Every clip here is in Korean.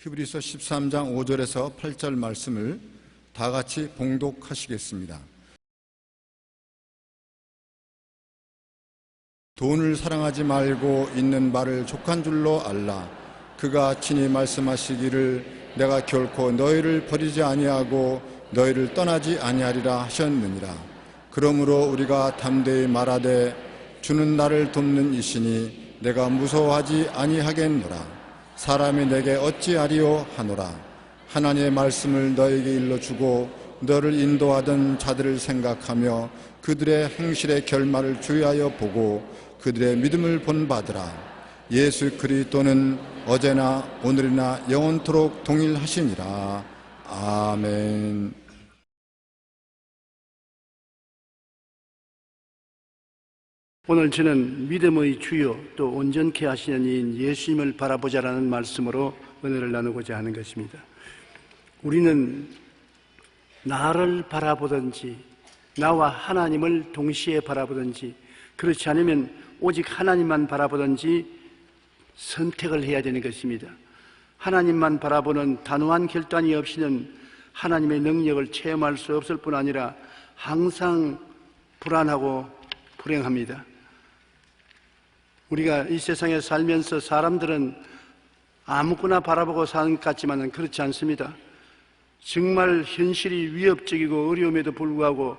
히브리서 13장 5절에서 8절 말씀을 다 같이 봉독하시겠습니다. 돈을 사랑하지 말고 있는 바를 족한 줄로 알라. 그가 친히 말씀하시기를 내가 결코 너희를 버리지 아니하고 너희를 떠나지 아니하리라 하셨느니라. 그러므로 우리가 담대히 말하되 주는 나를 돕는 이시니 내가 무서워하지 아니하겠노라. 사람이 내게 어찌하리요 하노라. 하나님의 말씀을 너에게 일러주고 너를 인도하던 자들을 생각하며 그들의 행실의 결말을 주의하여 보고 그들의 믿음을 본받으라. 예수 그리스도는 어제나 오늘이나 영원토록 동일하시니라. 아멘. 오늘 저는 믿음의 주요 또 온전케 하시는 이인 예수님을 바라보자라는 말씀으로 은혜를 나누고자 하는 것입니다. 우리는 나를 바라보든지 나와 하나님을 동시에 바라보든지 그렇지 않으면 오직 하나님만 바라보든지 선택을 해야 되는 것입니다. 하나님만 바라보는 단호한 결단이 없이는 하나님의 능력을 체험할 수 없을 뿐 아니라 항상 불안하고 불행합니다. 우리가 이 세상에 살면서 사람들은 아무거나 바라보고 사는 것 같지만 그렇지 않습니다. 정말 현실이 위협적이고 어려움에도 불구하고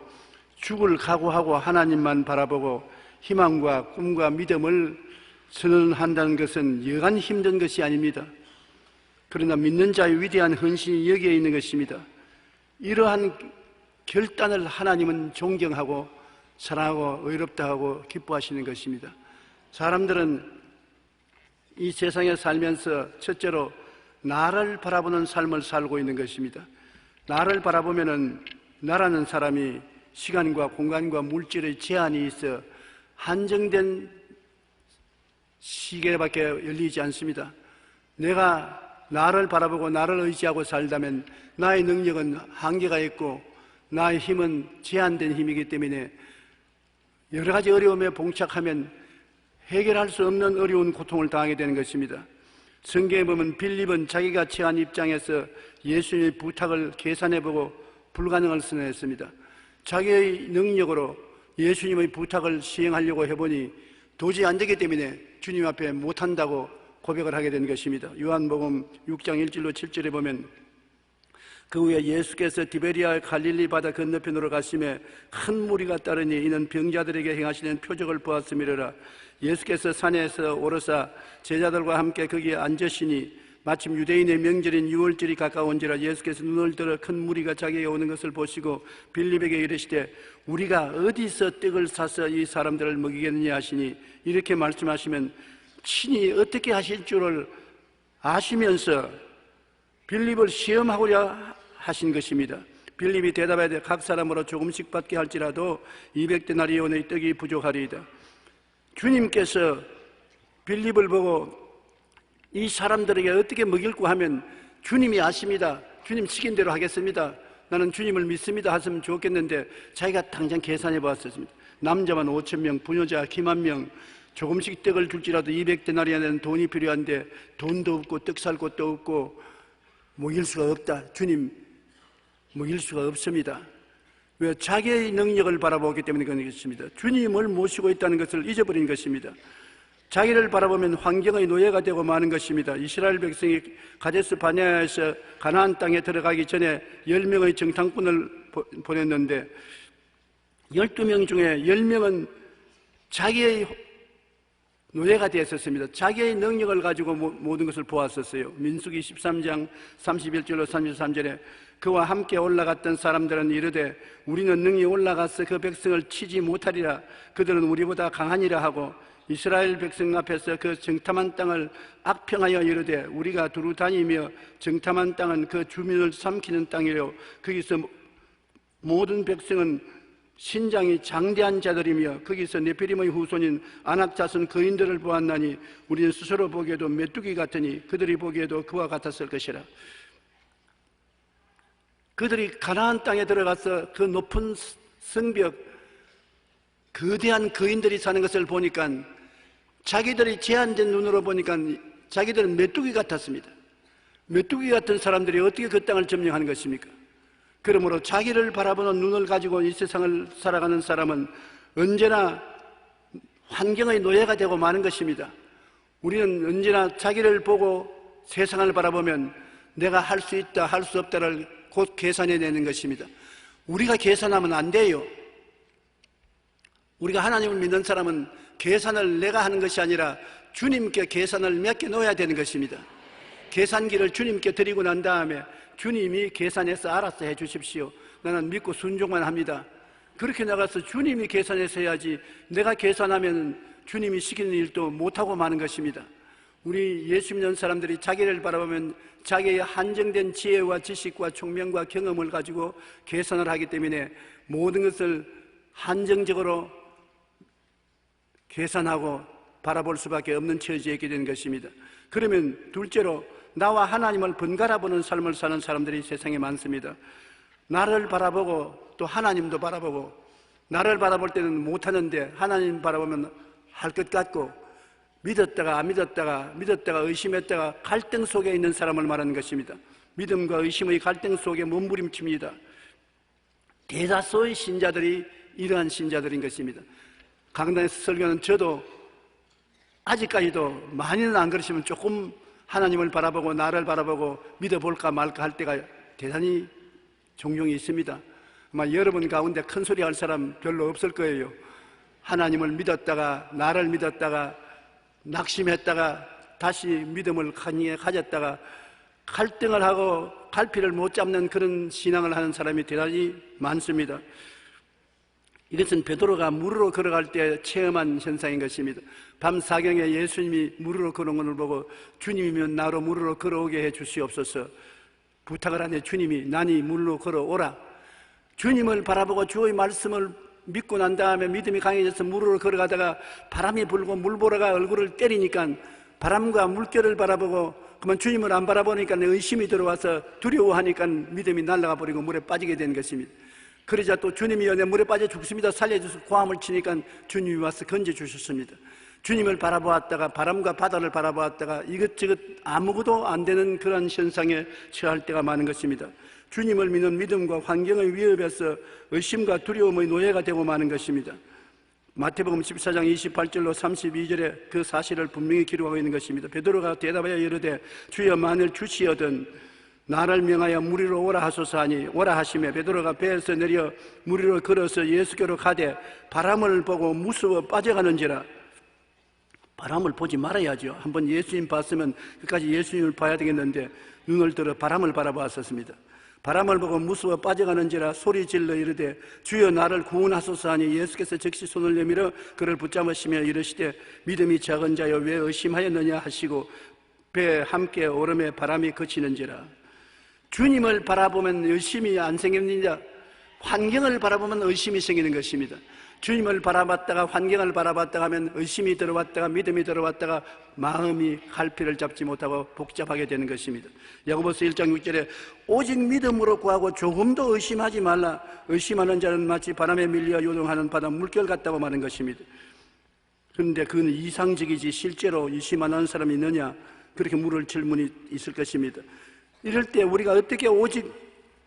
죽을 각오하고 하나님만 바라보고 희망과 꿈과 믿음을 선언한다는 것은 여간 힘든 것이 아닙니다. 그러나 믿는 자의 위대한 헌신이 여기에 있는 것입니다. 이러한 결단을 하나님은 존경하고 사랑하고 의롭다 하고 기뻐하시는 것입니다. 사람들은 이 세상에 살면서 첫째로 나를 바라보는 삶을 살고 있는 것입니다. 나를 바라보면은 나라는 사람이 시간과 공간과 물질의 제한이 있어 한정된 시계밖에 열리지 않습니다. 내가 나를 바라보고 나를 의지하고 살다면 나의 능력은 한계가 있고 나의 힘은 제한된 힘이기 때문에 여러 가지 어려움에 봉착하면 해결할 수 없는 어려운 고통을 당하게 되는 것입니다. 성경에 보면 빌립은 자기가 처한 입장에서 예수님의 부탁을 계산해보고 불가능을 선언했습니다. 자기의 능력으로 예수님의 부탁을 시행하려고 해보니 도저히 안 되기 때문에 주님 앞에 못한다고 고백을 하게 된 것입니다. 요한복음 6장 1절로 7절에 보면 그 후에 예수께서 디베리아 갈릴리 바다 건너편으로 가심에 큰 무리가 따르니 이는 병자들에게 행하시는 표적을 보았음이라. 예수께서 산에서 오르사 제자들과 함께 거기에 앉으시니 마침 유대인의 명절인 유월절이 가까운지라. 예수께서 눈을 들어 큰 무리가 자기에게 오는 것을 보시고 빌립에게 이르시되 우리가 어디서 떡을 사서 이 사람들을 먹이겠느냐 하시니 이렇게 말씀하시면 친히 어떻게 하실 줄을 아시면서 빌립을 시험하고자 하신 것입니다. 빌립이 대답하되 각 사람으로 조금씩 받게 할지라도 200데나리온의 떡이 부족하리이다. 주님께서 빌립을 보고 이 사람들에게 어떻게 먹일고 하면 주님이 아십니다. 주님 시킨 대로 하겠습니다. 나는 주님을 믿습니다 하시면 좋겠는데 자기가 당장 계산해 보았습니다. 남자만 5,000명, 부녀자 기만 명, 조금씩 떡을 줄지라도 200데나리온은 돈이 필요한데 돈도 없고 떡 살 곳도 없고 먹일 수가 없다. 주님 먹일 수가 없습니다. 왜? 자기의 능력을 바라보기 때문에 그런 것입니다. 주님을 모시고 있다는 것을 잊어버린 것입니다. 자기를 바라보면 환경의 노예가 되고 마는 것입니다. 이스라엘 백성이 가데스 바네아에서 가나안 땅에 들어가기 전에 10명의 정탐꾼을 보냈는데 12명 중에 10명은 자기의 노예가 되었었습니다. 자기의 능력을 가지고 모든 것을 보았었어요. 민수기 13장 31절로 33절에 그와 함께 올라갔던 사람들은 이르되 우리는 능히 올라가서 그 백성을 치지 못하리라. 그들은 우리보다 강하니라 하고 이스라엘 백성 앞에서 그 정탐한 땅을 악평하여 이르되 우리가 두루 다니며 정탐한 땅은 그 주민을 삼키는 땅이요 거기서 모든 백성은 신장이 장대한 자들이며 거기서 네피림의 후손인 아낙 자손 거인들을 보았나니 우리는 스스로 보기에도 메뚜기 같으니 그들이 보기에도 그와 같았을 것이라. 그들이 가나안 땅에 들어가서 그 높은 성벽 거대한 거인들이 사는 것을 보니까 자기들이 제한된 눈으로 보니까 자기들은 메뚜기 같았습니다. 메뚜기 같은 사람들이 어떻게 그 땅을 점령하는 것입니까? 그러므로 자기를 바라보는 눈을 가지고 이 세상을 살아가는 사람은 언제나 환경의 노예가 되고 마는 것입니다. 우리는 언제나 자기를 보고 세상을 바라보면 내가 할 수 있다, 할 수 없다를 곧 계산해내는 것입니다. 우리가 계산하면 안 돼요. 우리가 하나님을 믿는 사람은 계산을 내가 하는 것이 아니라 주님께 계산을 맡겨놓아야 되는 것입니다. 계산기를 주님께 드리고 난 다음에 주님이 계산해서 알아서 해 주십시오. 나는 믿고 순종만 합니다. 그렇게 나가서 주님이 계산해서 해야지 내가 계산하면 주님이 시키는 일도 못하고 마는 것입니다. 우리 예수 믿는 사람들이 자기를 바라보면 자기의 한정된 지혜와 지식과 총명과 경험을 가지고 계산을 하기 때문에 모든 것을 한정적으로 계산하고 바라볼 수밖에 없는 처지에 있게 되는 것입니다. 그러면 둘째로 나와 하나님을 번갈아 보는 삶을 사는 사람들이 세상에 많습니다. 나를 바라보고 또 하나님도 바라보고, 나를 바라볼 때는 못하는데 하나님 바라보면 할 것 같고, 믿었다가 안 믿었다가, 믿었다가 의심했다가 갈등 속에 있는 사람을 말하는 것입니다. 믿음과 의심의 갈등 속에 몸부림칩니다. 대다수의 신자들이 이러한 신자들인 것입니다. 강단에서 설교는 저도 아직까지도 많이는 안 그러시면 조금 하나님을 바라보고 나를 바라보고 믿어볼까 말까 할 때가 대단히 종종 있습니다. 아마 여러분 가운데 큰 소리 할 사람 별로 없을 거예요. 하나님을 믿었다가 나를 믿었다가 낙심했다가 다시 믿음을 강하게 가졌다가 갈등을 하고 갈피를 못 잡는 그런 신앙을 하는 사람이 대단히 많습니다. 이것은 베드로가 무리로 걸어갈 때 체험한 현상인 것입니다. 밤 사경에 예수님이 무리로 걸어온 것을 보고 주님이면 나로 무리로 걸어오게 해 주시옵소서 부탁을 하니 주님이 나니 무리로 걸어오라. 주님을 바라보고 주의 말씀을 믿고 난 다음에 믿음이 강해져서 무리로 걸어가다가 바람이 불고 물보라가 얼굴을 때리니까 바람과 물결을 바라보고 그만 주님을 안 바라보니까 의심이 들어와서 두려워하니까 믿음이 날아가 버리고 물에 빠지게 된 것입니다. 그러자 또 주님이 내 물에 빠져 죽습니다 살려주셔서 고함을 치니까 주님이 와서 건져주셨습니다. 주님을 바라보았다가 바람과 바다를 바라보았다가 이것저것 아무것도 안 되는 그런 현상에 처할 때가 많은 것입니다. 주님을 믿는 믿음과 환경의 위협에서 의심과 두려움의 노예가 되고 마는 것입니다. 마태복음 14장 28절로 32절에 그 사실을 분명히 기록하고 있는 것입니다. 베드로가 대답하여 이르되 주여 만일 주시거든 나를 명하여 무리로 오라 하소서 하니 오라 하시매 베드로가 배에서 내려 무리로 걸어서 예수께로 가되 바람을 보고 무서워 빠져가는지라. 바람을 보지 말아야죠. 한번 예수님 봤으면 끝까지 예수님을 봐야 되겠는데 눈을 들어 바람을 바라보았었습니다. 바람을 보고 무서워 빠져가는지라 소리질러 이르되 주여 나를 구원하소서 하니 예수께서 즉시 손을 내밀어 그를 붙잡으시며 이르시되 믿음이 작은 자여 왜 의심하였느냐 하시고 배에 함께 오름에 바람이 그치는지라. 주님을 바라보면 의심이 안 생깁니다. 환경을 바라보면 의심이 생기는 것입니다. 주님을 바라봤다가 환경을 바라봤다가 하면 의심이 들어왔다가 믿음이 들어왔다가 마음이 갈피를 잡지 못하고 복잡하게 되는 것입니다. 야고보서 1장 6절에 오직 믿음으로 구하고 조금도 의심하지 말라. 의심하는 자는 마치 바람에 밀려 요동하는 바다 물결 같다고 말하는 것입니다. 그런데 그건 이상적이지 실제로 의심하는 사람이 있느냐 그렇게 물을 질문이 있을 것입니다. 이럴 때 우리가 어떻게 오직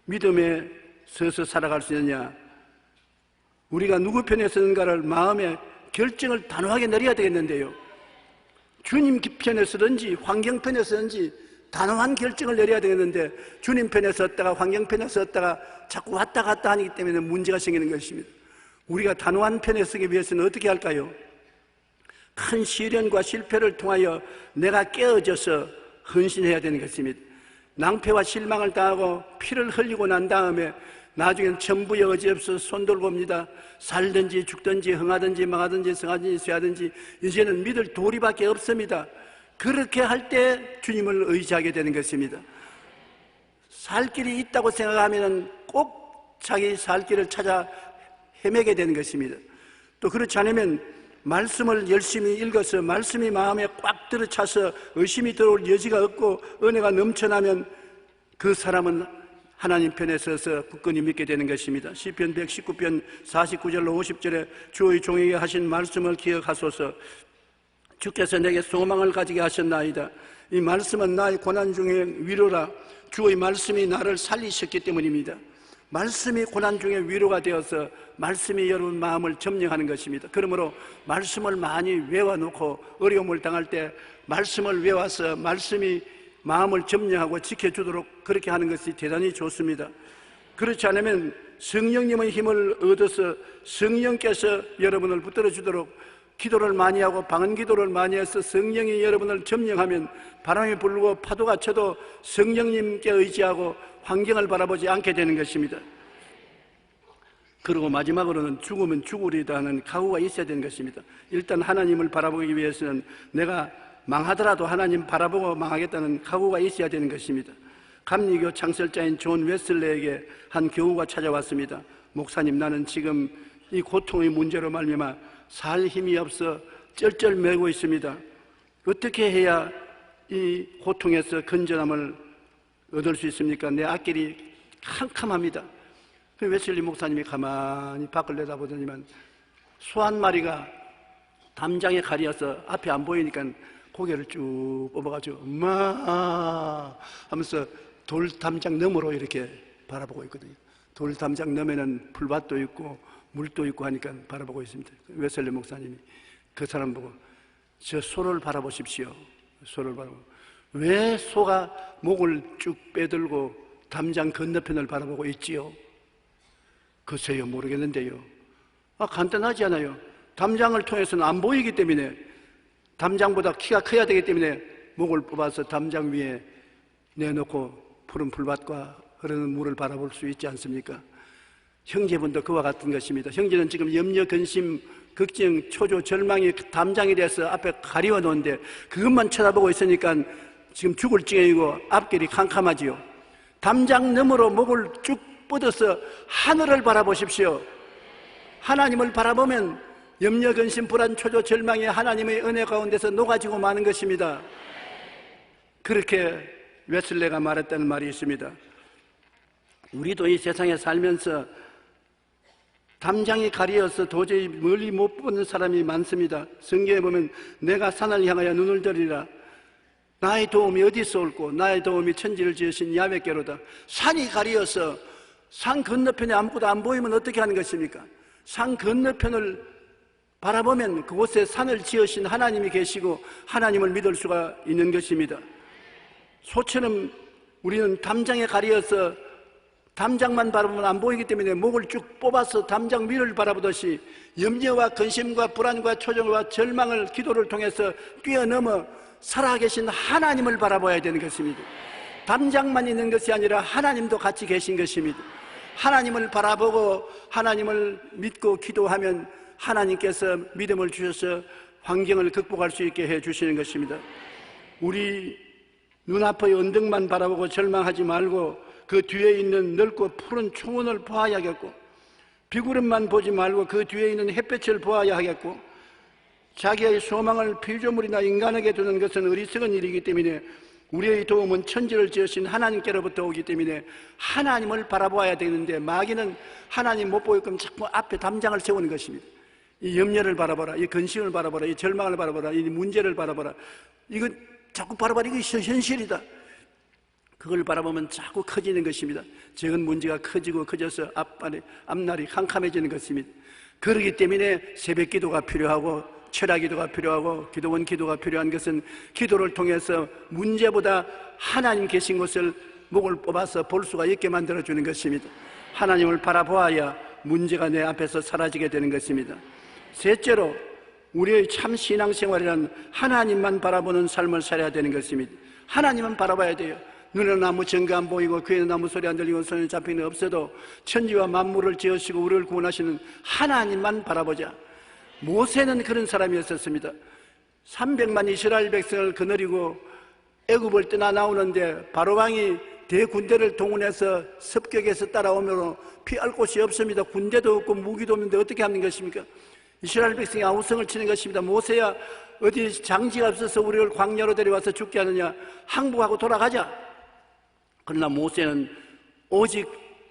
믿음에 서서 살아갈 수 있느냐, 우리가 누구 편에 서는가를 마음에 결정을 단호하게 내려야 되겠는데요, 주님 편에 서든지 환경 편에 서든지 단호한 결정을 내려야 되겠는데 주님 편에 섰다가 환경 편에 섰다가 자꾸 왔다 갔다 하기 때문에 문제가 생기는 것입니다. 우리가 단호한 편에 서기 위해서는 어떻게 할까요? 큰 시련과 실패를 통하여 내가 깨어져서 헌신해야 되는 것입니다. 낭패와 실망을 당하고 피를 흘리고 난 다음에 나중엔 전부에 어지없어 손 들고 옵니다. 살든지 죽든지 흥하든지 망하든지 성하든지 쇠하든지 이제는 믿을 도리밖에 없습니다. 그렇게 할 때 주님을 의지하게 되는 것입니다. 살 길이 있다고 생각하면 꼭 자기 살 길을 찾아 헤매게 되는 것입니다. 또 그렇지 않으면 말씀을 열심히 읽어서 말씀이 마음에 꽉 들어차서 의심이 들어올 여지가 없고 은혜가 넘쳐나면 그 사람은 하나님 편에 서서 굳건히 믿게 되는 것입니다. 시편 119편 49절로 50절에 주의 종에게 하신 말씀을 기억하소서. 주께서 내게 소망을 가지게 하셨나이다. 이 말씀은 나의 고난 중에 위로라. 주의 말씀이 나를 살리셨기 때문입니다. 말씀이 고난 중에 위로가 되어서 말씀이 여러분 마음을 점령하는 것입니다. 그러므로 말씀을 많이 외워놓고 어려움을 당할 때 말씀을 외워서 말씀이 마음을 점령하고 지켜주도록 그렇게 하는 것이 대단히 좋습니다. 그렇지 않으면 성령님의 힘을 얻어서 성령께서 여러분을 붙들어 주도록 기도를 많이 하고 방언 기도를 많이 해서 성령이 여러분을 점령하면 바람이 불고 파도가 쳐도 성령님께 의지하고 환경을 바라보지 않게 되는 것입니다. 그리고 마지막으로는 죽으면 죽으리다 하는 각오가 있어야 되는 것입니다. 일단 하나님을 바라보기 위해서는 내가 망하더라도 하나님 바라보고 망하겠다는 각오가 있어야 되는 것입니다. 감리교 창설자인 존 웨슬레에게 한 교우가 찾아왔습니다. 목사님, 나는 지금 이 고통의 문제로 말미암아 살 힘이 없어 쩔쩔매고 있습니다. 어떻게 해야 이 고통에서 건전함을 얻을 수 있습니까? 내 앞길이 캄캄합니다. 웨슬리 목사님이 가만히 밖을 내다보더니만 소 한 마리가 담장에 가려서 앞이 안 보이니까 고개를 쭉 뽑아가지고 엄마 하면서 돌 담장 너머로 이렇게 바라보고 있거든요. 돌 담장 너머에는 풀밭도 있고 물도 있고 하니까 바라보고 있습니다. 웨슬리 목사님이 그 사람 보고 저 소를 바라보십시오. 소를 바라보고 왜 소가 목을 쭉 빼들고 담장 건너편을 바라보고 있지요? 글쎄요, 모르겠는데요. 간단하지 않아요. 담장을 통해서는 안 보이기 때문에, 담장보다 키가 커야 되기 때문에 목을 뽑아서 담장 위에 내놓고 푸른 풀밭과 흐르는 물을 바라볼 수 있지 않습니까? 형제분도 그와 같은 것입니다. 형제는 지금 염려, 근심, 걱정, 초조, 절망이 담장이 돼서 앞에 가리워 놓은데 그것만 쳐다보고 있으니까 지금 죽을 지경이고 앞길이 캄캄하지요. 담장 너머로 목을 쭉 뻗어서 하늘을 바라보십시오. 하나님을 바라보면 염려, 근심, 불안, 초조, 절망이 하나님의 은혜 가운데서 녹아지고 마는 것입니다. 그렇게 웨슬레가 말했다는 말이 있습니다. 우리도 이 세상에 살면서 담장이 가리어서 도저히 멀리 못 보는 사람이 많습니다. 성경에 보면 내가 산을 향하여 눈을 들이라. 나의 도움이 어디서 올고 나의 도움이 천지를 지으신 야훼께로다. 산이 가리어서 산 건너편에 아무것도 안 보이면 어떻게 하는 것입니까? 산 건너편을 바라보면 그곳에 산을 지으신 하나님이 계시고 하나님을 믿을 수가 있는 것입니다. 소처럼 우리는 담장에 가리어서 담장만 바라보면 안 보이기 때문에 목을 쭉 뽑아서 담장 위를 바라보듯이 염려와 근심과 불안과 초조와 절망을 기도를 통해서 뛰어넘어 살아계신 하나님을 바라봐야 되는 것입니다. 담장만 있는 것이 아니라 하나님도 같이 계신 것입니다. 하나님을 바라보고 하나님을 믿고 기도하면 하나님께서 믿음을 주셔서 환경을 극복할 수 있게 해주시는 것입니다. 우리 눈앞의 언덕만 바라보고 절망하지 말고 그 뒤에 있는 넓고 푸른 초원을 보아야겠고, 비구름만 보지 말고 그 뒤에 있는 햇볕을 보아야 하겠고, 자기의 소망을 피조물이나 인간에게 두는 것은 어리석은 일이기 때문에 우리의 도움은 천지를 지으신 하나님께로부터 오기 때문에 하나님을 바라보아야 되는데, 마귀는 하나님 못 보게끔 자꾸 앞에 담장을 세우는 것입니다. 이 염려를 바라봐라, 이 근심을 바라봐라, 이 절망을 바라봐라, 이 문제를 바라봐라. 이거 자꾸 바라봐라. 이게 현실이다. 그걸 바라보면 자꾸 커지는 것입니다. 적은 문제가 커지고 커져서 앞날이 캄캄해지는 것입니다. 그렇기 때문에 새벽 기도가 필요하고 철야 기도가 필요하고 기도원 기도가 필요한 것은 기도를 통해서 문제보다 하나님 계신 곳을 목을 뽑아서 볼 수가 있게 만들어주는 것입니다. 하나님을 바라보아야 문제가 내 앞에서 사라지게 되는 것입니다. 셋째로, 우리의 참 신앙생활이란 하나님만 바라보는 삶을 살아야 되는 것입니다. 하나님만 바라봐야 돼요. 눈에는 아무 증거 안 보이고 귀에는 아무 소리 안 들리고 손에 잡히는 없어도 천지와 만물을 지으시고 우리를 구원하시는 하나님만 바라보자. 모세는 그런 사람이었었습니다. 300만 이스라엘 백성을 거느리고 애굽을 떠나 나오는데 바로왕이 대군대를 동원해서 습격해서 따라오므로 피할 곳이 없습니다. 군대도 없고 무기도 없는데 어떻게 하는 것입니까? 이스라엘 백성이 아우성을 치는 것입니다. 모세야, 어디 장지가 없어서 우리를 광야로 데려와서 죽게 하느냐? 항복하고 돌아가자. 그러나 모세는 오직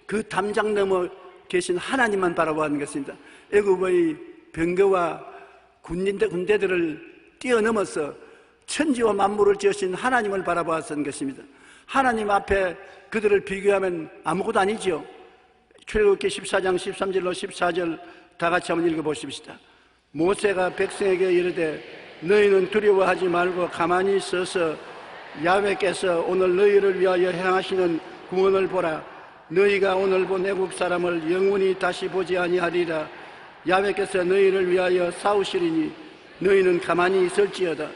그 담장 넘어 계신 하나님만 바라보는 것입니다. 애굽의 병거와 군대들을 뛰어넘어서 천지와 만물을 지으신 하나님을 바라보았던 것입니다. 하나님 앞에 그들을 비교하면 아무것도 아니지요. 출애굽기 14장 13절로 14절 다 같이 한번 읽어보십시다. 모세가 백성에게 이르되 너희는 두려워하지 말고 가만히 서서 야훼께서 오늘 너희를 위하여 행하시는 구원을 보라. 너희가 오늘 본 애국 사람을 영원히 다시 보지 아니하리라. 야훼께서 너희를 위하여 싸우시리니 너희는 가만히 있을지어다.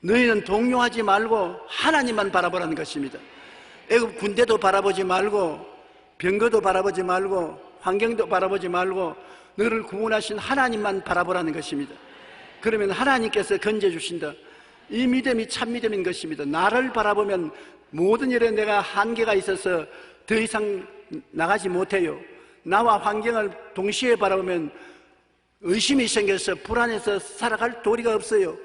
너희는 동요하지 말고 하나님만 바라보라는 것입니다. 애굽 군대도 바라보지 말고 병거도 바라보지 말고 환경도 바라보지 말고 너를 구원하신 하나님만 바라보라는 것입니다. 그러면 하나님께서 건져주신다. 이 믿음이 참 믿음인 것입니다. 나를 바라보면 모든 일에 내가 한계가 있어서 더 이상 나가지 못해요. 나와 환경을 동시에 바라보면 의심이 생겨서 불안해서 살아갈 도리가 없어요.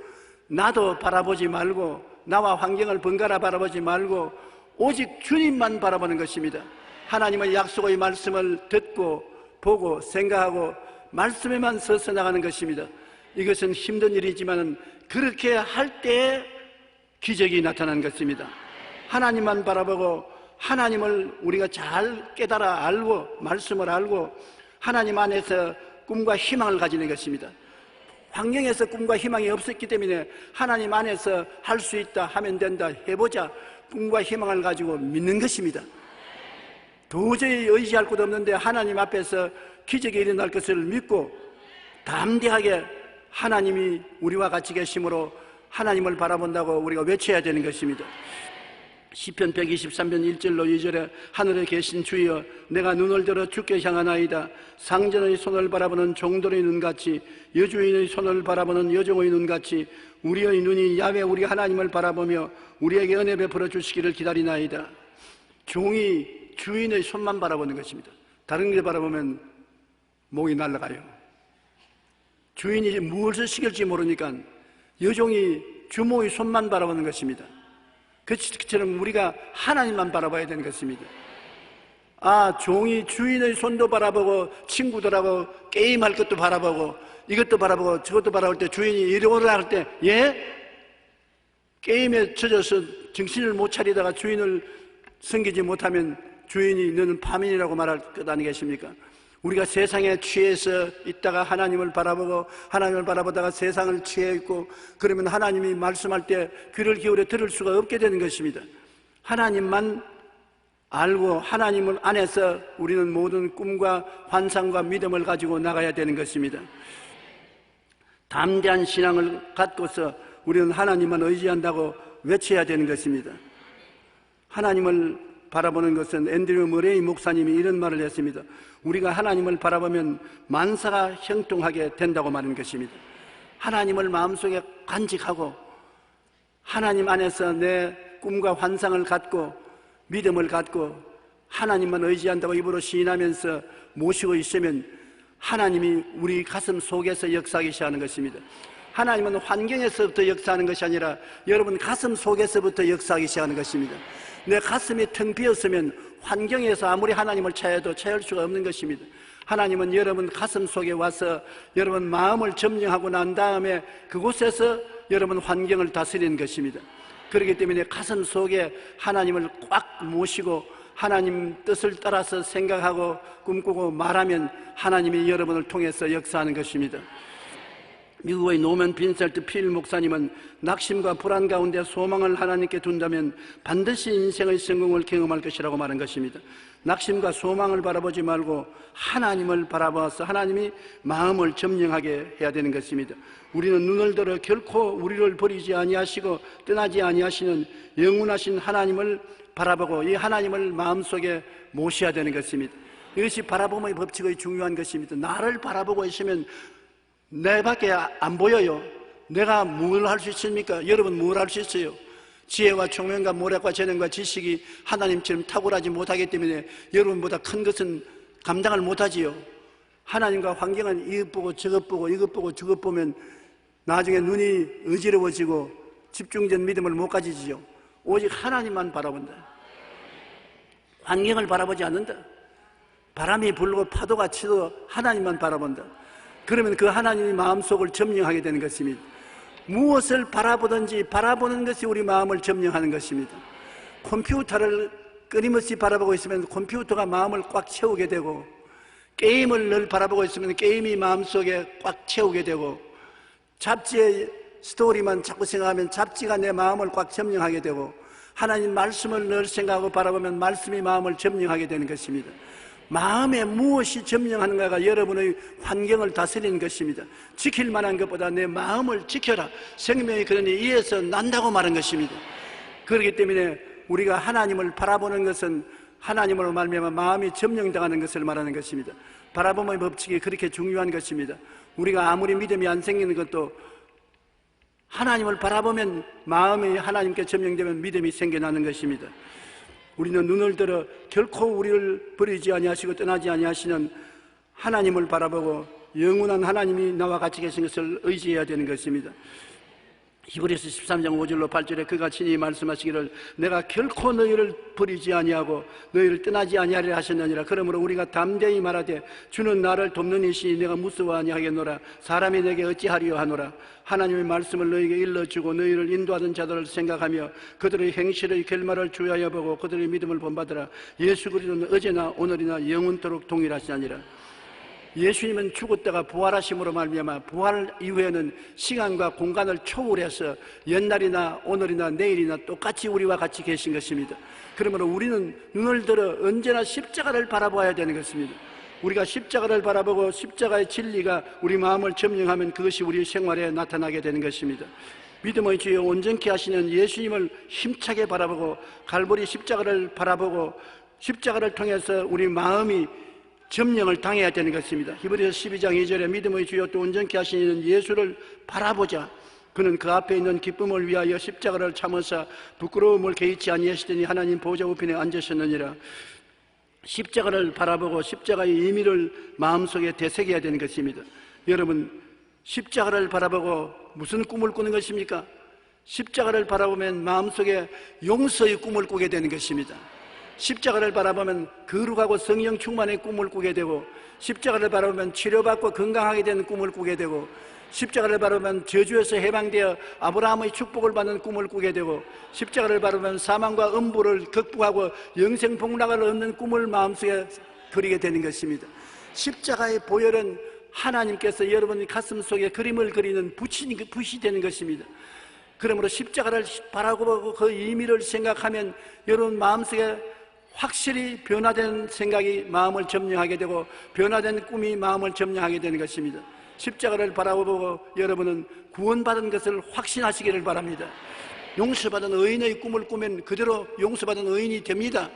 나도 바라보지 말고 나와 환경을 번갈아 바라보지 말고 오직 주님만 바라보는 것입니다. 하나님의 약속의 말씀을 듣고 보고 생각하고 말씀에만 서서 나가는 것입니다. 이것은 힘든 일이지만 그렇게 할 때에 기적이 나타나는 것입니다. 하나님만 바라보고 하나님을 우리가 잘 깨달아 알고 말씀을 알고 하나님 안에서 꿈과 희망을 가지는 것입니다. 환경에서 꿈과 희망이 없었기 때문에 하나님 안에서 할 수 있다, 하면 된다, 해보자 꿈과 희망을 가지고 믿는 것입니다. 도저히 의지할 곳 없는데 하나님 앞에서 기적이 일어날 것을 믿고 담대하게 하나님이 우리와 같이 계심으로 하나님을 바라본다고 우리가 외쳐야 되는 것입니다. 시편 123편 1절로 2절에 하늘에 계신 주여 내가 눈을 들어 주께 향하나이다. 상전의 손을 바라보는 종들의 눈같이 여주인의 손을 바라보는 여종의 눈같이 우리의 눈이 야훼 우리 하나님을 바라보며 우리에게 은혜 베풀어 주시기를 기다리나이다. 종이 주인의 손만 바라보는 것입니다. 다른 게 바라보면 목이 날아가요. 주인이 무엇을 시킬지 모르니까 여종이 주모의 손만 바라보는 것입니다. 그처럼 우리가 하나님만 바라봐야 되는 것입니다. 종이 주인의 손도 바라보고 친구들하고 게임할 것도 바라보고 이것도 바라보고 저것도 바라볼 때 주인이 이리 오라 할 때 게임에 젖어서 정신을 못 차리다가 주인을 섬기지 못하면 주인이 너는 파민이라고 말할 것 아니겠습니까? 우리가 세상에 취해서 있다가 하나님을 바라보고 하나님을 바라보다가 세상을 취해 있고 그러면 하나님이 말씀할 때 귀를 기울여 들을 수가 없게 되는 것입니다. 하나님만 알고 하나님을 안에서 우리는 모든 꿈과 환상과 믿음을 가지고 나가야 되는 것입니다. 담대한 신앙을 갖고서 우리는 하나님만 의지한다고 외쳐야 되는 것입니다. 하나님을 바라보는 것은 앤드류 머레이 목사님이 이런 말을 했습니다. 우리가 하나님을 바라보면 만사가 형통하게 된다고 말하는 것입니다. 하나님을 마음속에 간직하고 하나님 안에서 내 꿈과 환상을 갖고 믿음을 갖고 하나님만 의지한다고 입으로 시인하면서 모시고 있으면 하나님이 우리 가슴 속에서 역사하기 시작하는 것입니다. 하나님은 환경에서부터 역사하는 것이 아니라 여러분 가슴 속에서부터 역사하기 시작하는 것입니다. 내 가슴이 텅 비었으면 환경에서 아무리 하나님을 찾아도 찾을 수가 없는 것입니다. 하나님은 여러분 가슴 속에 와서 여러분 마음을 점령하고 난 다음에 그곳에서 여러분 환경을 다스리는 것입니다. 그렇기 때문에 가슴 속에 하나님을 꽉 모시고 하나님 뜻을 따라서 생각하고 꿈꾸고 말하면 하나님이 여러분을 통해서 역사하는 것입니다. 미국의 노먼 빈셀트 필 목사님은 낙심과 불안 가운데 소망을 하나님께 둔다면 반드시 인생의 성공을 경험할 것이라고 말한 것입니다. 낙심과 소망을 바라보지 말고 하나님을 바라봐서 하나님이 마음을 점령하게 해야 되는 것입니다. 우리는 눈을 들어 결코 우리를 버리지 아니하시고 떠나지 아니하시는 영원하신 하나님을 바라보고 이 하나님을 마음속에 모셔야 되는 것입니다. 이것이 바라봄의 법칙의 중요한 것입니다. 나를 바라보고 있으면 내밖에 안 보여요. 내가 뭘 할 수 있습니까? 여러분 뭘 할 수 있어요? 지혜와 총명과 모략과 재능과 지식이 하나님처럼 탁월하지 못하기 때문에 여러분보다 큰 것은 감당을 못하지요. 하나님과 환경은 이것 보고 저것 보고 이것 보고 저것 보면 나중에 눈이 어지러워지고 집중된 믿음을 못 가지지요. 오직 하나님만 바라본다. 환경을 바라보지 않는다. 바람이 불고 파도가 치도 하나님만 바라본다. 그러면 그 하나님의 마음속을 점령하게 되는 것입니다. 무엇을 바라보든지 바라보는 것이 우리 마음을 점령하는 것입니다. 컴퓨터를 끊임없이 바라보고 있으면 컴퓨터가 마음을 꽉 채우게 되고, 게임을 늘 바라보고 있으면 게임이 마음속에 꽉 채우게 되고, 잡지의 스토리만 자꾸 생각하면 잡지가 내 마음을 꽉 점령하게 되고, 하나님 말씀을 늘 생각하고 바라보면 말씀이 마음을 점령하게 되는 것입니다. 마음에 무엇이 점령하는가가 여러분의 환경을 다스리는 것입니다. 지킬 만한 것보다 내 마음을 지켜라. 생명이 그러니 이에서 난다고 말한 것입니다. 그렇기 때문에 우리가 하나님을 바라보는 것은 하나님으로 말미암아 마음이 점령당하는 것을 말하는 것입니다. 바라봄의 법칙이 그렇게 중요한 것입니다. 우리가 아무리 믿음이 안 생기는 것도 하나님을 바라보면 마음이 하나님께 점령되면 믿음이 생겨나는 것입니다. 우리는 눈을 들어 결코 우리를 버리지 아니하시고 떠나지 아니하시는 하나님을 바라보고 영원한 하나님이 나와 같이 계신 것을 의지해야 되는 것입니다. 히브리서 13장 5절로 8절에 그가 친히 말씀하시기를 내가 결코 너희를 버리지 아니하고 너희를 떠나지 아니하리라 하셨느니라. 그러므로 우리가 담대히 말하되 주는 나를 돕는 이시니 내가 무서워 아니하겠노라. 사람이 내게 어찌하리요 하노라. 하나님의 말씀을 너희에게 일러주고 너희를 인도하던 자들을 생각하며 그들의 행실의 결말을 주의하여 보고 그들의 믿음을 본받으라. 예수 그리스도는 어제나 오늘이나 영원토록 동일하시니라. 예수님은 죽었다가 부활하심으로 말미암아 부활 이후에는 시간과 공간을 초월해서 옛날이나 오늘이나 내일이나 똑같이 우리와 같이 계신 것입니다. 그러므로 우리는 눈을 들어 언제나 십자가를 바라봐야 되는 것입니다. 우리가 십자가를 바라보고 십자가의 진리가 우리 마음을 점령하면 그것이 우리 생활에 나타나게 되는 것입니다. 믿음의 주여 온전케 하시는 예수님을 힘차게 바라보고 갈보리 십자가를 바라보고 십자가를 통해서 우리 마음이 점령을 당해야 되는 것입니다. 히브리서 12장 2절에 믿음의 주여 또 온전케 하시는 예수를 바라보자. 그는 그 앞에 있는 기쁨을 위하여 십자가를 참으사 부끄러움을 개의치 아니하시더니 하나님 보좌 우편에 앉으셨느니라. 십자가를 바라보고 십자가의 의미를 마음속에 되새겨야 되는 것입니다. 여러분, 십자가를 바라보고 무슨 꿈을 꾸는 것입니까? 십자가를 바라보면 마음속에 용서의 꿈을 꾸게 되는 것입니다. 십자가를 바라보면 거룩하고 성령 충만의 꿈을 꾸게 되고, 십자가를 바라보면 치료받고 건강하게 되는 꿈을 꾸게 되고, 십자가를 바라보면 저주에서 해방되어 아브라함의 축복을 받는 꿈을 꾸게 되고, 십자가를 바라보면 사망과 음부를 극복하고 영생 복락을 얻는 꿈을 마음속에 그리게 되는 것입니다. 십자가의 보혈은 하나님께서 여러분 가슴 속에 그림을 그리는 붓이 되는 것입니다. 그러므로 십자가를 바라보고 그 의미를 생각하면 여러분 마음속에 확실히 변화된 생각이 마음을 점령하게 되고 변화된 꿈이 마음을 점령하게 되는 것입니다. 십자가를 바라보고 여러분은 구원받은 것을 확신하시기를 바랍니다. 용서받은 의인의 꿈을 꾸면 그대로 용서받은 의인이 됩니다.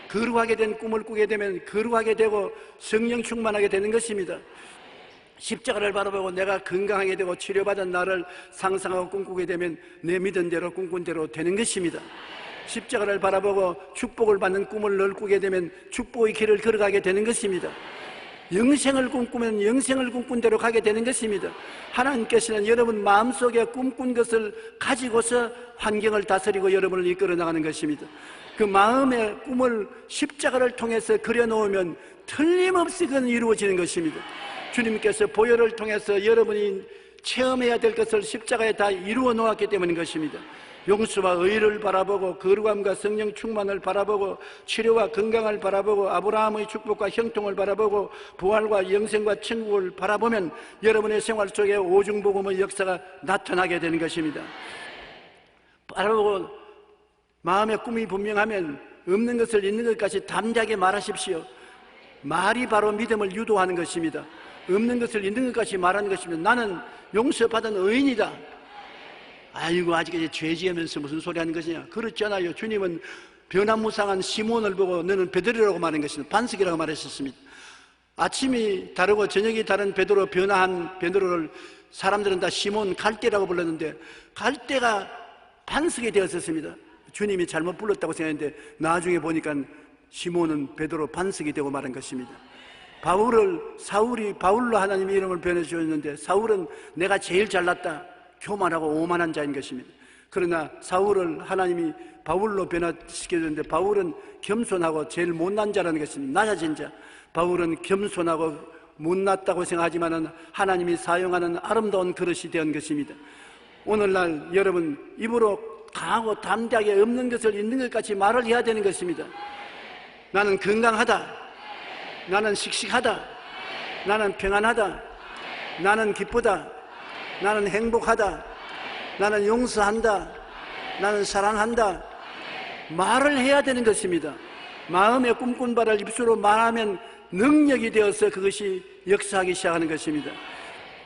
거룩하게 된 꿈을 꾸게 되면 거룩하게 되고 성령 충만하게 되는 것입니다. 십자가를 바라보고 내가 건강하게 되고 치료받은 나를 상상하고 꿈꾸게 되면 내 믿은 대로 꿈꾼 대로 되는 것입니다. 십자가를 바라보고 축복을 받는 꿈을 늘 꾸게 되면 축복의 길을 걸어가게 되는 것입니다. 영생을 꿈꾸면 영생을 꿈꾼 대로 가게 되는 것입니다. 하나님께서는 여러분 마음속에 꿈꾼 것을 가지고서 환경을 다스리고 여러분을 이끌어 나가는 것입니다. 그 마음의 꿈을 십자가를 통해서 그려놓으면 틀림없이 그건 이루어지는 것입니다. 주님께서 보혈을 통해서 여러분이 체험해야 될 것을 십자가에 다 이루어 놓았기 때문인 것입니다. 용서와 의를 바라보고 거룩함과 성령 충만을 바라보고 치료와 건강을 바라보고 아브라함의 축복과 형통을 바라보고 부활과 영생과 천국을 바라보면 여러분의 생활 속에 오중복음의 역사가 나타나게 되는 것입니다. 바라보고 마음의 꿈이 분명하면 없는 것을 있는 것까지 담대하게 말하십시오. 말이 바로 믿음을 유도하는 것입니다. 없는 것을 있는 것까지 말하는 것입니다. 나는 용서받은 의인이다. 아이고 아직까지 죄 지으면서 무슨 소리 하는 것이냐. 그렇잖아요. 주님은 변화무쌍한 시몬을 보고 너는 베드로라고 말한 것입니다. 반석이라고 말하셨습니다. 아침이 다르고 저녁이 다른 베드로, 변화한 베드로를 사람들은 다 시몬 갈대라고 불렀는데 갈대가 반석이 되었었습니다. 주님이 잘못 불렀다고 생각했는데 나중에 보니까 시몬은 베드로 반석이 되고 말한 것입니다. 사울이 바울로 하나님의 이름을 변해주셨는데 사울은 내가 제일 잘났다 교만하고 오만한 자인 것입니다. 그러나 사울을 하나님이 바울로 변화시켜줬는데 바울은 겸손하고 제일 못난 자라는 것입니다. 낮아진 자. 바울은 겸손하고 못났다고 생각하지만은 하나님이 사용하는 아름다운 그릇이 된 것입니다. 오늘날 여러분 입으로 강하고 담대하게 없는 것을 있는 것 같이 말을 해야 되는 것입니다. 나는 건강하다. 나는 씩씩하다. 나는 평안하다. 나는 기쁘다. 나는 행복하다. 나는 용서한다. 나는 사랑한다. 말을 해야 되는 것입니다. 마음의 꿈꾼 바를 입술로 말하면 능력이 되어서 그것이 역사하기 시작하는 것입니다.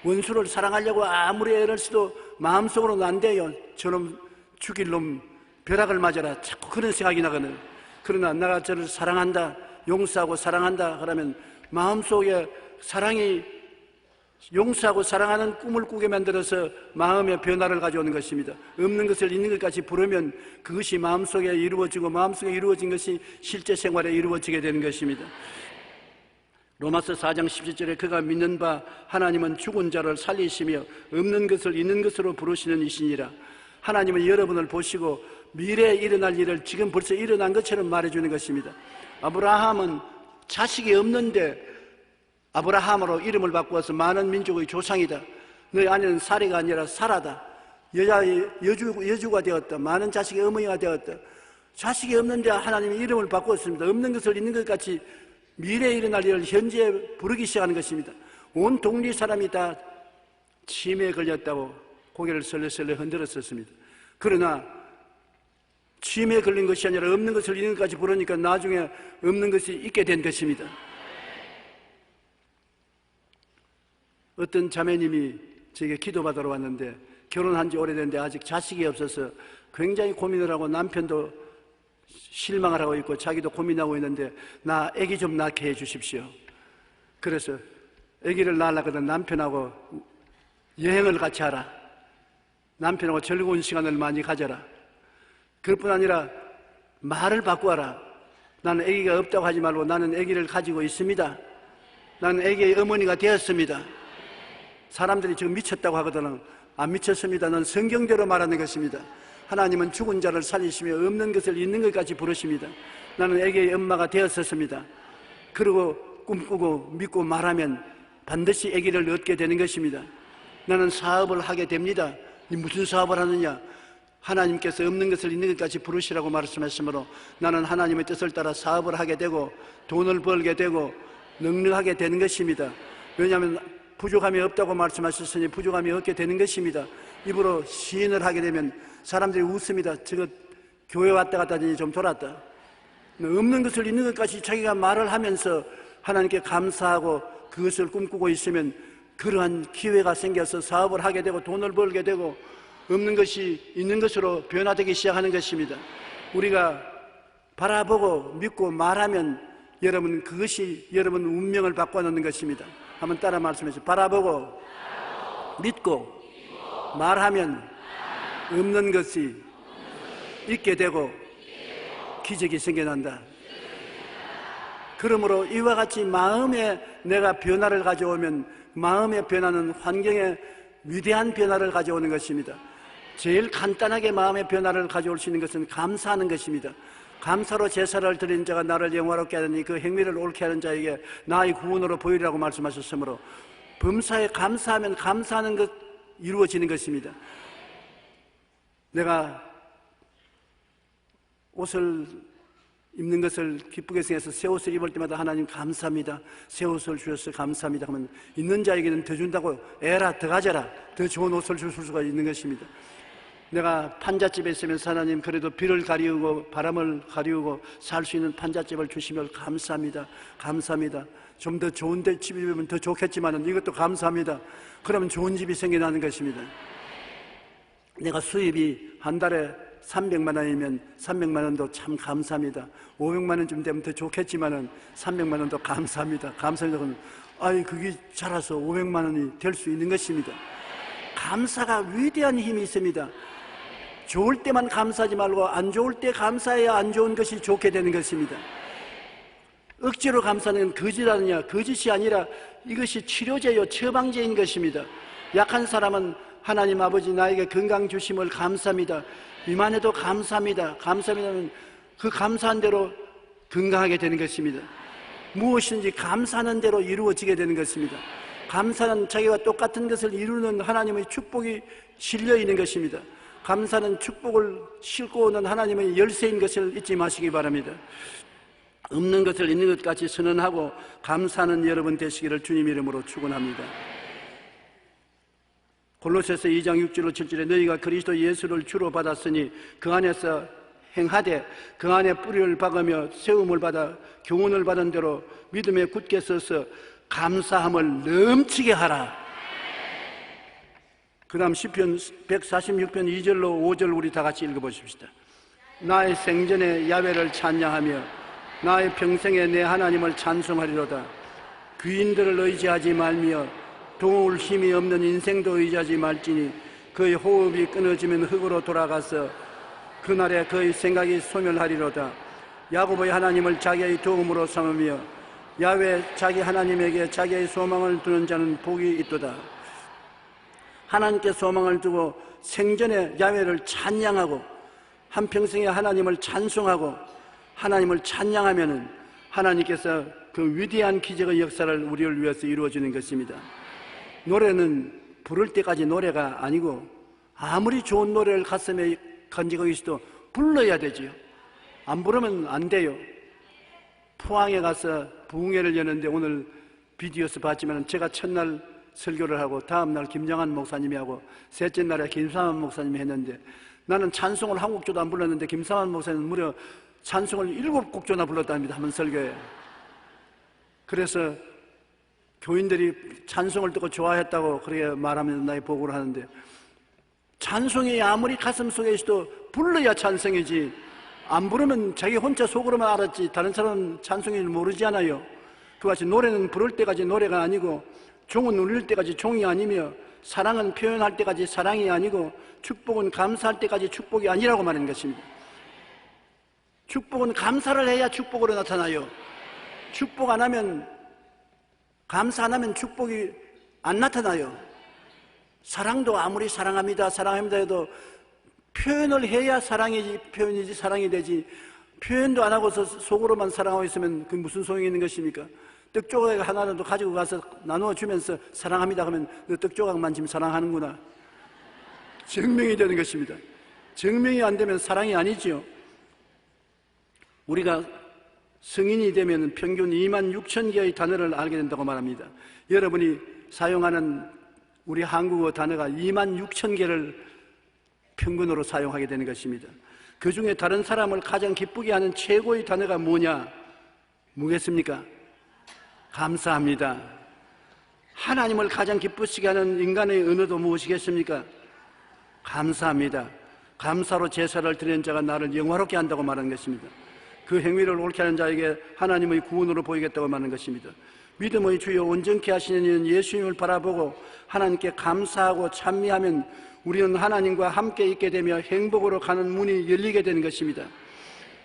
원수를 사랑하려고 아무리 애를 써도 마음속으로는 안 돼요. 저놈 죽일 놈 벼락을 맞아라. 자꾸 그런 생각이 나거든요. 그러나 내가 저를 사랑한다, 용서하고 사랑한다 그러면 마음속에 사랑이 용서하고 사랑하는 꿈을 꾸게 만들어서 마음의 변화를 가져오는 것입니다. 없는 것을 있는 것까지 부르면 그것이 마음속에 이루어지고 마음속에 이루어진 것이 실제 생활에 이루어지게 되는 것입니다. 로마서 4장 17절에 그가 믿는 바 하나님은 죽은 자를 살리시며 없는 것을 있는 것으로 부르시는 이시니라. 하나님은 여러분을 보시고 미래에 일어날 일을 지금 벌써 일어난 것처럼 말해주는 것입니다. 아브라함은 자식이 없는데 아브라함으로 이름을 바꾸어서 많은 민족의 조상이다. 너희 아내는 사리가 아니라 사라다. 여자의 여주가 되었다. 많은 자식의 어머니가 되었다. 자식이 없는데 하나님이 이름을 바꾸었습니다. 없는 것을 있는 것 같이 미래에 일어날 일을 현재 부르기 시작하는 것입니다. 온 동리 사람이 다 치매에 걸렸다고 고개를 설레설레 흔들었었습니다. 그러나 치매에 걸린 것이 아니라 없는 것을 있는 것까지 부르니까 나중에 없는 것이 있게 된 것입니다. 어떤 자매님이 제게 기도받으러 왔는데 결혼한 지 오래됐는데 아직 자식이 없어서 굉장히 고민을 하고 남편도 실망을 하고 있고 자기도 고민하고 있는데 나 아기 좀 낳게 해 주십시오. 그래서 아기를 낳으려거든 남편하고 여행을 같이 하라. 남편하고 즐거운 시간을 많이 가져라. 그뿐 아니라 말을 바꾸어라. 나는 아기가 없다고 하지 말고 나는 아기를 가지고 있습니다. 나는 아기의 어머니가 되었습니다. 사람들이 지금 미쳤다고 하거든. 안 미쳤습니다. 넌 성경대로 말하는 것입니다. 하나님은 죽은 자를 살리시며 없는 것을 있는 것까지 부르십니다. 나는 아기의 엄마가 되었었습니다. 그리고 꿈꾸고 믿고 말하면 반드시 아기를 얻게 되는 것입니다. 나는 사업을 하게 됩니다. 무슨 사업을 하느냐? 하나님께서 없는 것을 있는 것까지 부르시라고 말씀하시므로 나는 하나님의 뜻을 따라 사업을 하게 되고 돈을 벌게 되고 능력하게 되는 것입니다. 왜냐하면 부족함이 없다고 말씀하셨으니 부족함이 없게 되는 것입니다. 입으로 시인을 하게 되면 사람들이 웃습니다. 저거 교회 왔다 갔다 하더니 좀 돌았다. 없는 것을 있는 것까지 자기가 말을 하면서 하나님께 감사하고 그것을 꿈꾸고 있으면 그러한 기회가 생겨서 사업을 하게 되고 돈을 벌게 되고 없는 것이 있는 것으로 변화되기 시작하는 것입니다. 우리가 바라보고 믿고 말하면 여러분 그것이 여러분 운명을 바꿔놓는 것입니다. 한번 따라 말씀해주세요. 바라보고 믿고 말하면 없는 것이 있게 되고 기적이 생겨난다. 그러므로 이와 같이 마음에 내가 변화를 가져오면 마음의 변화는 환경에 위대한 변화를 가져오는 것입니다. 제일 간단하게 마음의 변화를 가져올 수 있는 것은 감사하는 것입니다. 감사로 제사를 드린 자가 나를 영화롭게 하더니 그 행위를 옳게 하는 자에게 나의 구원으로 보이리라고 말씀하셨으므로 범사에 감사하면 감사하는 것 이루어지는 것입니다. 내가 옷을 입는 것을 기쁘게 생각해서 새 옷을 입을 때마다 하나님 감사합니다. 새 옷을 주셔서 감사합니다 하면 있는 자에게는 더 준다고 에라 더 가져라 더 좋은 옷을 줄 수가 있는 것입니다. 내가 판잣집에 있으면 하나님 그래도 비를 가리우고 바람을 가리우고 살 수 있는 판잣집을 주시면 감사합니다. 감사합니다. 좀 더 좋은 데 집이면 더 좋겠지만 이것도 감사합니다. 그러면 좋은 집이 생겨나는 것입니다. 내가 수입이 한 달에 300만 원이면 300만 원도 참 감사합니다. 500만 원쯤 되면 더 좋겠지만은 300만 원도 감사합니다. 감사합니다. 그러면 아이 그게 자라서 500만 원이 될 수 있는 것입니다. 감사가 위대한 힘이 있습니다. 좋을 때만 감사하지 말고 안 좋을 때 감사해야 안 좋은 것이 좋게 되는 것입니다. 억지로 감사하는 건 거짓 아니냐? 거짓이 아니라 이것이 치료제요 처방제인 것입니다. 약한 사람은 하나님 아버지 나에게 건강 주심을 감사합니다. 이만해도 감사합니다. 감사합니다는 그 감사한 대로 건강하게 되는 것입니다. 무엇이든지 감사하는 대로 이루어지게 되는 것입니다. 감사는 자기와 똑같은 것을 이루는 하나님의 축복이 실려 있는 것입니다. 감사는 축복을 싣고 오는 하나님의 열쇠인 것을 잊지 마시기 바랍니다. 없는 것을 있는 것 같이 선언하고 감사하는 여러분 되시기를 주님 이름으로 축원합니다. 골로새서 2장 6절로 7절에 너희가 그리스도 예수를 주로 받았으니 그 안에서 행하되 그 안에 뿌리를 박으며 세움을 받아 교훈을 받은 대로 믿음에 굳게 서서 감사함을 넘치게 하라. 그 다음 시편 146편 2절로 5절 우리 다 같이 읽어보십시다. 나의 생전에 야훼를 찬양하며 나의 평생에 내 하나님을 찬송하리로다. 귀인들을 의지하지 말며 도울 힘이 없는 인생도 의지하지 말지니 그의 호흡이 끊어지면 흙으로 돌아가서 그날에 그의 생각이 소멸하리로다. 야곱의 하나님을 자기의 도움으로 삼으며 야훼 자기 하나님에게 자기의 소망을 두는 자는 복이 있도다. 하나님께 소망을 두고 생전에 야훼를 찬양하고 한평생에 하나님을 찬송하고 하나님을 찬양하면은 하나님께서 그 위대한 기적의 역사를 우리를 위해서 이루어주는 것입니다. 노래는 부를 때까지 노래가 아니고 아무리 좋은 노래를 가슴에 간직하고 있어도 불러야 되지요. 안 부르면 안 돼요. 포항에 가서 부흥회를 여는데 오늘 비디오에서 봤지만 제가 첫날 설교를 하고 다음날 김정한 목사님이 하고 셋째 날에 김삼환 목사님이 했는데 나는 찬송을 한 곡조도 안 불렀는데 김삼환 목사님은 무려 찬송을 7곡조나 불렀답니다. 한번 설교에. 그래서 교인들이 찬송을 듣고 좋아했다고 그렇게 말하면서 나의 보고를 하는데 찬송이 아무리 가슴 속에 있어도 불러야 찬송이지 안 부르면 자기 혼자 속으로만 알았지 다른 사람은 찬송인지 모르지 않아요. 그같이 노래는 부를 때까지 노래가 아니고 종은 울릴 때까지 종이 아니며 사랑은 표현할 때까지 사랑이 아니고 축복은 감사할 때까지 축복이 아니라고 말하는 것입니다. 축복은 감사를 해야 축복으로 나타나요. 축복 안 하면 감사 안 하면 축복이 안 나타나요. 사랑도 아무리 사랑합니다 해도 표현을 해야 표현이지 사랑이 되지 표현도 안 하고서 속으로만 사랑하고 있으면 그 무슨 소용이 있는 것입니까? 떡조각 하나라도 가지고 가서 나누어 주면서 사랑합니다 하면 너 떡조각만 지금 사랑하는구나. 증명이 되는 것입니다. 증명이 안 되면 사랑이 아니지요. 우리가 성인이 되면 평균 26,000개의 단어를 알게 된다고 말합니다. 여러분이 사용하는 우리 한국어 단어가 26,000개를 평균으로 사용하게 되는 것입니다. 그 중에 다른 사람을 가장 기쁘게 하는 최고의 단어가 뭐겠습니까? 감사합니다. 하나님을 가장 기쁘시게 하는 인간의 언어도 무엇이겠습니까? 감사합니다. 감사로 제사를 드리는 자가 나를 영화롭게 한다고 말하는 것입니다. 그 행위를 옳게 하는 자에게 하나님의 구원으로 보이겠다고 말하는 것입니다. 믿음의 주여 온전케 하시는 이는 예수님을 바라보고 하나님께 감사하고 찬미하면 우리는 하나님과 함께 있게 되며 행복으로 가는 문이 열리게 되는 것입니다.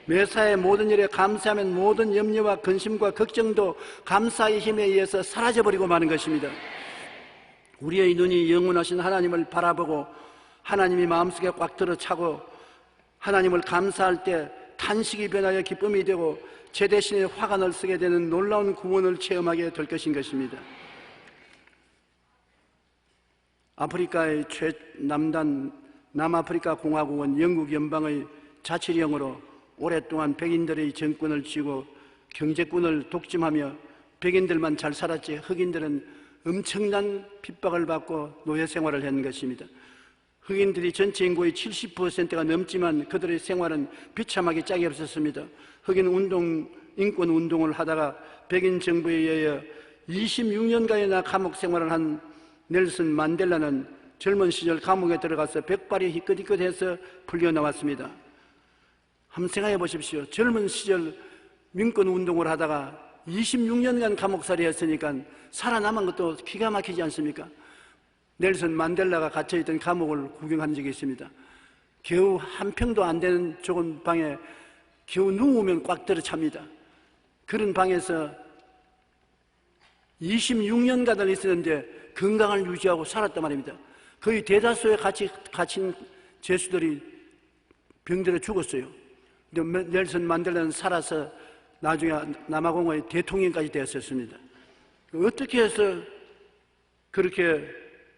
매사의 모든 일에 감사하면 모든 염려와 근심과 걱정도 감사의 힘에 의해서 사라져버리고 마는 것입니다. 우리의 눈이 영원하신 하나님을 바라보고 하나님이 마음속에 꽉 들어차고 하나님을 감사할 때 탄식이 변하여 기쁨이 되고 제 대신에 화관을 쓰게 되는 놀라운 구원을 체험하게 될 것인 것입니다. 아프리카의 최남단 남아프리카 공화국은 영국 연방의 자치령으로 오랫동안 백인들의 정권을 쥐고 경제권을 독점하며 백인들만 잘 살았지 흑인들은 엄청난 핍박을 받고 노예 생활을 했는 것입니다. 흑인들이 전체 인구의 70%가 넘지만 그들의 생활은 비참하게 짝이 없었습니다. 흑인 인권 운동을 하다가 백인 정부에 의하여 26년간이나 감옥 생활을 한 넬슨 만델라는 젊은 시절 감옥에 들어가서 백발이 희끗희끗해서 풀려나왔습니다. 한번 생각해 보십시오. 젊은 시절 민권 운동을 하다가 26년간 감옥살이 했으니까 살아남은 것도 기가 막히지 않습니까? 넬슨 만델라가 갇혀있던 감옥을 구경한 적이 있습니다. 겨우 한 평도 안 되는 좁은 방에 겨우 누우면 꽉 들어찹니다. 그런 방에서 26년간을 있었는데 건강을 유지하고 살았단 말입니다. 거의 대다수의 갇힌 죄수들이 병들어 죽었어요. 근데 넬슨 만델라는 살아서 나중에 남아공의 대통령까지 되었었습니다. 어떻게 해서 그렇게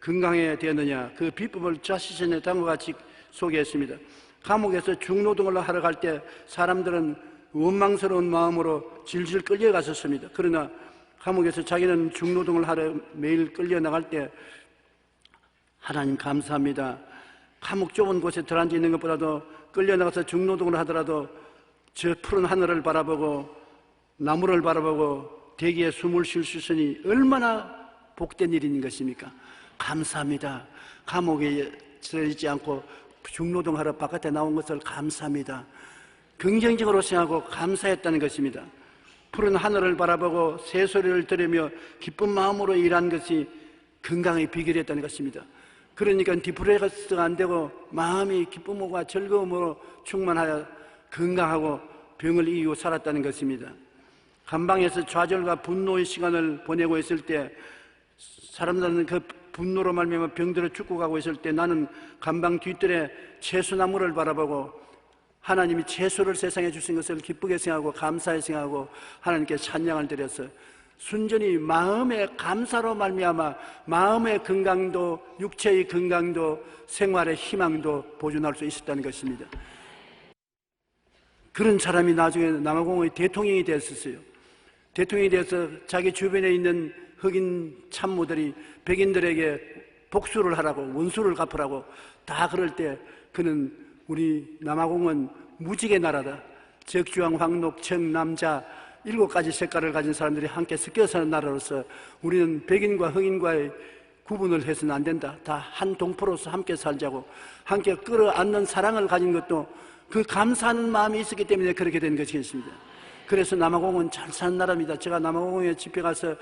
건강해야 되느냐, 그 비법을 자신의 다음과 같이 소개했습니다. 감옥에서 중노동을 하러 갈 때 사람들은 원망스러운 마음으로 질질 끌려갔었습니다. 그러나 감옥에서 자기는 중노동을 하러 매일 끌려나갈 때 하나님 감사합니다. 감옥 좁은 곳에 들어앉아 있는 것보다도 끌려나가서 중노동을 하더라도 저 푸른 하늘을 바라보고 나무를 바라보고 대기에 숨을 쉴 수 있으니 얼마나 복된 일인 것입니까? 감사합니다. 감옥에 들어있지 않고 중노동하러 바깥에 나온 것을 감사합니다. 긍정적으로 생각하고 감사했다는 것입니다. 푸른 하늘을 바라보고 새소리를 들으며 기쁜 마음으로 일한 것이 건강의 비결이었다는 것입니다. 그러니까 디프레스가 안 되고 마음이 기쁨과 즐거움으로 충만하여 건강하고 병을 이기고 살았다는 것입니다. 감방에서 좌절과 분노의 시간을 보내고 있을 때 사람들은 그 분노로 말미암아 병들어 죽고 가고 있을 때 나는 감방 뒤뜰에 채소나무를 바라보고 하나님이 채소를 세상에 주신 것을 기쁘게 생각하고 감사히 생각하고 하나님께 찬양을 드려서 순전히 마음의 감사로 말미암아 마음의 건강도 육체의 건강도 생활의 희망도 보존할 수 있었다는 것입니다. 그런 사람이 나중에 남아공의 대통령이 되었어요. 대통령이 되어서 자기 주변에 있는 흑인 참모들이 백인들에게 복수를 하라고 원수를 갚으라고 다 그럴 때 그는 우리 남아공은 무지개 나라다. 적주왕, 황록, 청, 남자 7가지 색깔을 가진 사람들이 함께 섞여 사는 나라로서 우리는 백인과 흑인과의 구분을 해서는 안 된다. 다 한 동포로서 함께 살자고 함께 끌어안는 사랑을 가진 것도 그 감사하는 마음이 있었기 때문에 그렇게 된 것이겠습니다. 그래서 남아공은 잘 사는 나라입니다. 제가 남아공에 집회 가서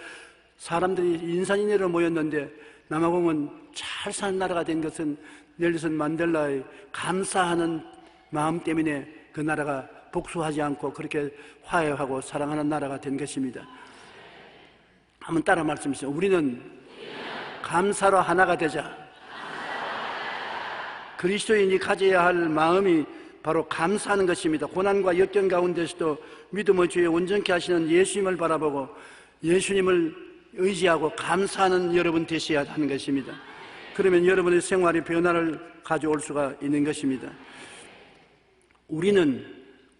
사람들이 인산인해로 모였는데 남아공은 잘 사는 나라가 된 것은 넬슨 만델라의 감사하는 마음 때문에 그 나라가 복수하지 않고 그렇게 화해하고 사랑하는 나라가 된 것입니다. 한번 따라 말씀하시죠. 우리는 감사로 하나가 되자. 그리스도인이 가져야 할 마음이 바로 감사하는 것입니다. 고난과 역경 가운데서도 믿음의 주에 온전케 하시는 예수님을 바라보고 예수님을 의지하고 감사하는 여러분 되셔야 하는 것입니다. 그러면 여러분의 생활이 변화를 가져올 수가 있는 것입니다.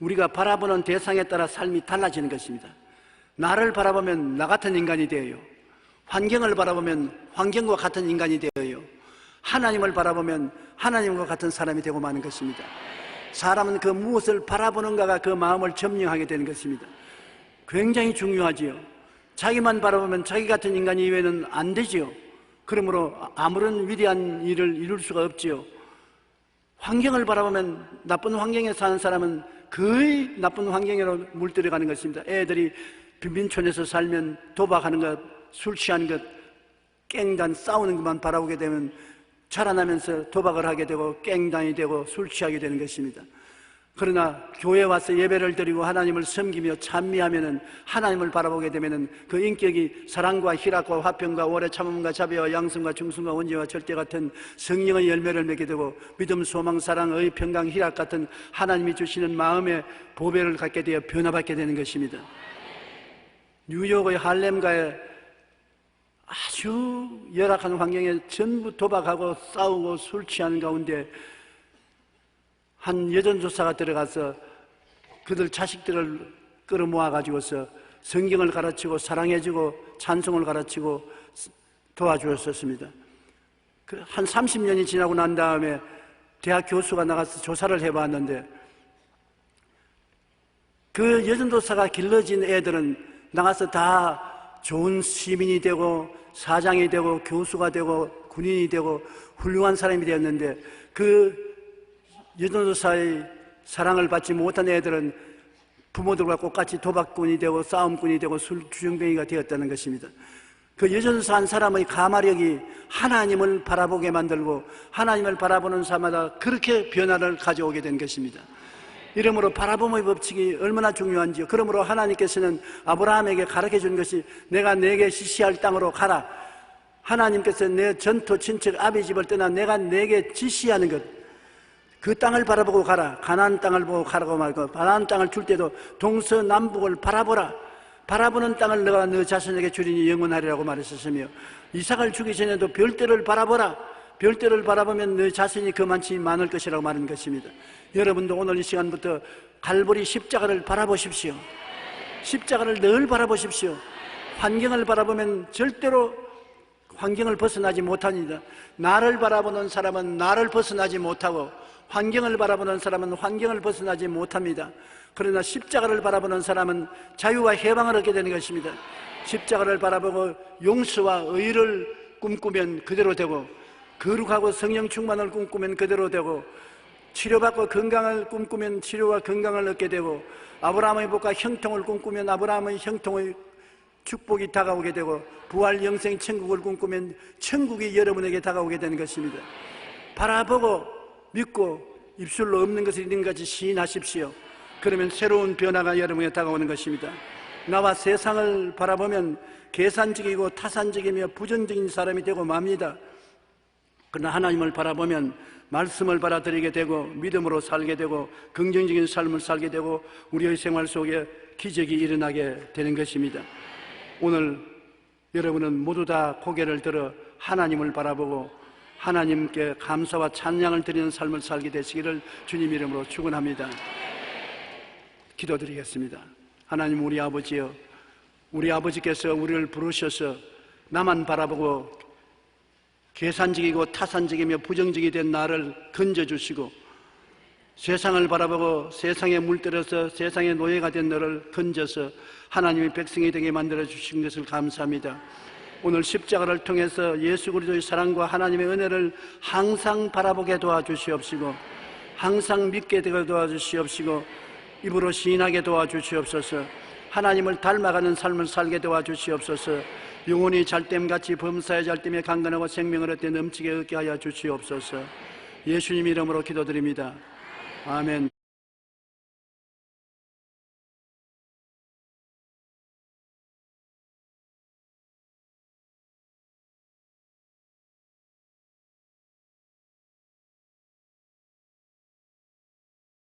우리가 바라보는 대상에 따라 삶이 달라지는 것입니다. 나를 바라보면 나 같은 인간이 되어요. 환경을 바라보면 환경과 같은 인간이 되어요. 하나님을 바라보면 하나님과 같은 사람이 되고 마는 것입니다. 사람은 그 무엇을 바라보는가가 그 마음을 점령하게 되는 것입니다. 굉장히 중요하지요. 자기만 바라보면 자기 같은 인간 이외에는 안 되지요. 그러므로 아무런 위대한 일을 이룰 수가 없지요. 환경을 바라보면 나쁜 환경에 사는 사람은 거의 나쁜 환경으로 물들어가는 것입니다. 애들이 빈민촌에서 살면 도박하는 것, 술 취하는 것, 깽단 싸우는 것만 바라보게 되면 자라나면서 도박을 하게 되고 깽단이 되고 술 취하게 되는 것입니다. 그러나 교회에 와서 예배를 드리고 하나님을 섬기며 찬미하면은 하나님을 바라보게 되면은 그 인격이 사랑과 희락과 화평과 오래 참음과 자비와 양성과 중성과 온유와 절대 같은 성령의 열매를 맺게 되고 믿음, 소망, 사랑, 의, 평강, 희락 같은 하나님이 주시는 마음의 보배를 갖게 되어 변화받게 되는 것입니다. 뉴욕의 할렘가에 아주 열악한 환경에 전부 도박하고 싸우고 술 취하는 가운데 한 여전조사가 들어가서 그들 자식들을 끌어모아 가지고서 성경을 가르치고 사랑해주고 찬송을 가르치고 도와주었습니다. 한 30년이 지나고 난 다음에 대학 교수가 나가서 조사를 해봤는데 그 여전조사가 길러진 애들은 나가서 다 좋은 시민이 되고 사장이 되고 교수가 되고 군인이 되고 훌륭한 사람이 되었는데 그 여전조사의 사랑을 받지 못한 애들은 부모들과 똑같이 도박꾼이 되고 싸움꾼이 되고 술 주정뱅이가 되었다는 것입니다. 그 여전조사 한 사람의 가마력이 하나님을 바라보게 만들고 하나님을 바라보는 사람마다 그렇게 변화를 가져오게 된 것입니다. 이러므로 바라봄의 법칙이 얼마나 중요한지요. 그러므로 하나님께서는 아브라함에게 가르쳐 준 것이 내가 내게 지시할 땅으로 가라. 하나님께서 내 전토 친척 아비 집을 떠나 내가 내게 지시하는 것, 그 땅을 바라보고 가라. 가나안 땅을 보고 가라고 말고, 가나안 땅을 줄 때도 동서남북을 바라보라. 바라보는 땅을 너가 너 자신에게 주리니 영원하리라고 말했었으며, 이삭을 주기 전에도 별들을 바라보라. 별들을 바라보면 너 자신이 그만치 많을 것이라고 말한 것입니다. 여러분도 오늘 이 시간부터 갈보리 십자가를 바라보십시오. 십자가를 늘 바라보십시오. 환경을 바라보면 절대로 환경을 벗어나지 못합니다. 나를 바라보는 사람은 나를 벗어나지 못하고, 환경을 바라보는 사람은 환경을 벗어나지 못합니다. 그러나 십자가를 바라보는 사람은 자유와 해방을 얻게 되는 것입니다. 십자가를 바라보고 용서와 의를 꿈꾸면 그대로 되고, 거룩하고 성령 충만을 꿈꾸면 그대로 되고, 치료받고 건강을 꿈꾸면 치료와 건강을 얻게 되고, 아브라함의 복과 형통을 꿈꾸면 아브라함의 형통의 축복이 다가오게 되고, 부활 영생 천국을 꿈꾸면 천국이 여러분에게 다가오게 되는 것입니다. 바라보고 믿고 입술로 없는 것을 있는 것같이 시인하십시오. 그러면 새로운 변화가 여러분에게 다가오는 것입니다. 나와 세상을 바라보면 계산적이고 타산적이며 부정적인 사람이 되고 맙니다. 그러나 하나님을 바라보면 말씀을 받아들이게 되고 믿음으로 살게 되고 긍정적인 삶을 살게 되고 우리의 생활 속에 기적이 일어나게 되는 것입니다. 오늘 여러분은 모두 다 고개를 들어 하나님을 바라보고 하나님께 감사와 찬양을 드리는 삶을 살게 되시기를 주님 이름으로 축원합니다. 기도드리겠습니다. 하나님, 우리 아버지여, 우리 아버지께서 우리를 부르셔서 나만 바라보고 계산적이고 타산적이며 부정적이 된 나를 건져주시고, 세상을 바라보고 세상에 물들어서 세상의 노예가 된 너를 건져서 하나님의 백성이 되게 만들어 주신 것을 감사합니다. 오늘 십자가를 통해서 예수 그리스도의 사랑과 하나님의 은혜를 항상 바라보게 도와주시옵시고, 항상 믿게 되게 도와주시옵시고, 입으로 시인하게 도와주시옵소서. 하나님을 닮아가는 삶을 살게 도와주시옵소서. 영혼이 잘됨같이 범사의 잘됨에 강건하고 생명을 얻게 넘치게 얻게 하여 주시옵소서. 예수님 이름으로 기도드립니다. 아멘.